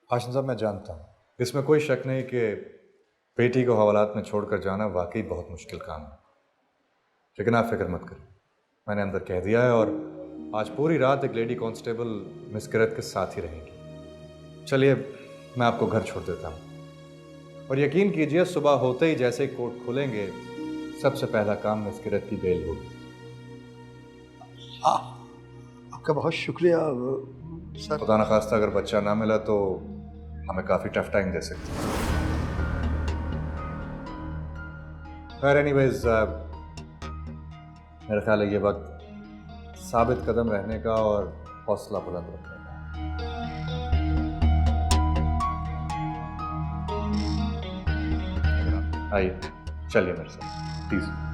हाशिम साहब, मैं जानता हूँ, इसमें कोई शक नहीं कि बेटी को हवालात में छोड़कर जाना वाकई बहुत मुश्किल काम है। लेकिन आप फिक्र मत करें, मैंने अंदर कह दिया है और आज पूरी रात एक लेडी कांस्टेबल मिस किरत के साथ ही रहेंगी। चलिए, मैं आपको घर छोड़ देता हूँ और यकीन कीजिए सुबह होते ही जैसे ही कोर्ट खुलेंगे सबसे पहला काम मिस किरत की बेल होगी। हाँ, आपका बहुत शुक्रिया सर। खुदा न खास्ता अगर बच्चा ना मिला तो हमें काफ़ी टफ टाइम दे सकते हैं। खैर एनीवेज, मेरा ख्याल है ये वक्त साबित कदम रहने का और हौसला बुलंद रखने का। आइए, चलिए मेरे साथ प्लीज़।